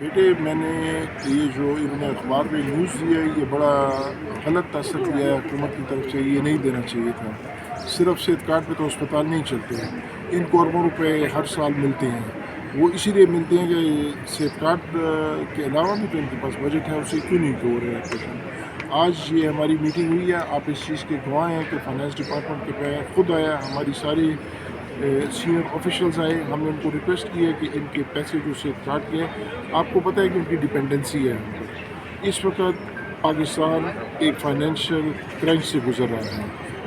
بیٹے میں نے یہ جو انہوں نے اخبار میں نیوز دی ہے یہ بڑا غلط تاثر دیا ہے حکومت کی طرف سے، یہ نہیں دینا چاہیے تھا۔ صرف صحت کارڈ پہ تو اسپتال نہیں چلتے ہیں، ان کو اربوں روپے ہر سال ملتے ہیں۔ وہ اسی لیے ملتے ہیں کہ صحت کارڈ کے علاوہ بھی تو ان کے پاس بجٹ ہے، اسے کیوں نہیں ہو رہے آپریشن۔ آج یہ ہماری میٹنگ ہوئی ہے، آپ اس چیز کے گواہ ہیں کہ فائنانس ڈپارٹمنٹ کے پہ خود آیا، ہماری ساری سینئر آفیشلز آئے، ہم نے ان کو ریکویسٹ کی ہے کہ ان کے پیسے جو صحت کارڈ کے آپ کو پتہ ہے کہ ان کی ڈپینڈنسی ہے ہم پر۔ اس وقت پاکستان ایک فائنینشیل کرنچ سے گزر رہا ہے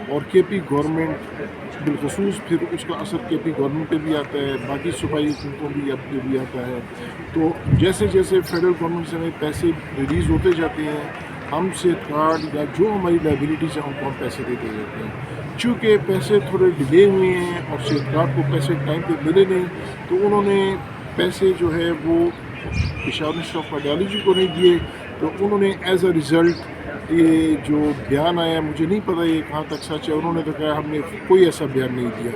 اور کے پی گورنمنٹ بالخصوص، پھر اس کا اثر کے پی گورنمنٹ پہ بھی آتا ہے، باقی صوبائی حکومتوں پہ بھی آتا ہے۔ تو جیسے جیسے فیڈرل گورنمنٹ سے ہمیں پیسے ریلیز ہوتے جاتے ہیں، ہم صحت کارڈ یا جو ہماری لائبلٹیز ہیں ان کو ہم پیسے دیتے جاتے ہیں۔ چونکہ پیسے تھوڑے ڈیلے ہوئے ہیں اور صحت کارڈ کو پیسے ٹائم پہ ملے نہیں، تو انہوں نے پیسے جو ہے وہ پشاور منسٹر آف کارڈیالوجی کو نہیں دیے، تو انہوں نے ایز اے ریزلٹ یہ جو بیان آیا، مجھے نہیں پتہ یہ کہاں تک سچ ہے، انہوں نے تو کہا ہم نے کوئی ایسا بیان نہیں دیا،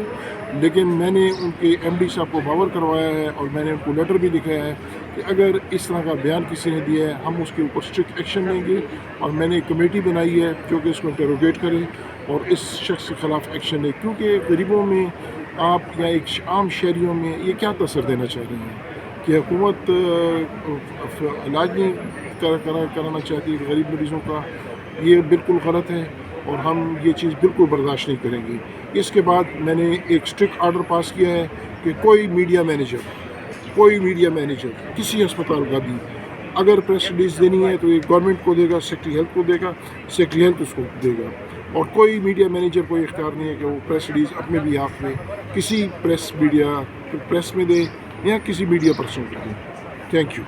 لیکن میں نے ان کے ایم ڈی صاحب کو باور کروایا ہے اور میں نے ان کو لیٹر بھی لکھایا ہے کہ اگر اس طرح کا بیان کسی نے دیا ہے ہم اس کے اوپر اسٹرکٹ ایکشن لیں گے، اور میں نے ایک کمیٹی بنائی ہے جو کہ اس کو انٹروگیٹ کرے اور اس شخص کے خلاف ایکشن لے، کیونکہ غریبوں میں آپ یا ایک عام شہریوں میں یہ کیا تاثر دینا چاہ رہے ہیں کہ حکومت علاج نہیں کرانا چاہتی غریب مریضوں کا، یہ بالکل غلط ہے اور ہم یہ چیز بالکل برداشت نہیں کریں گے۔ اس کے بعد میں نے ایک اسٹرکٹ آرڈر پاس کیا ہے کہ کوئی میڈیا مینیجر کسی ہسپتال کا بھی اگر پریس ریلیز دینی ہے تو یہ گورنمنٹ کو دے گا، سیکٹری ہیلتھ کو دے گا، سیکٹری ہیلتھ اس کو دے گا، اور کوئی میڈیا مینیجر کو اختیار نہیں ہے کہ وہ پریس ریلیز اپنے بھی ہاتھ میں کسی پریس میں دے یا کسی میڈیا پرسن کو دے۔ Thank you.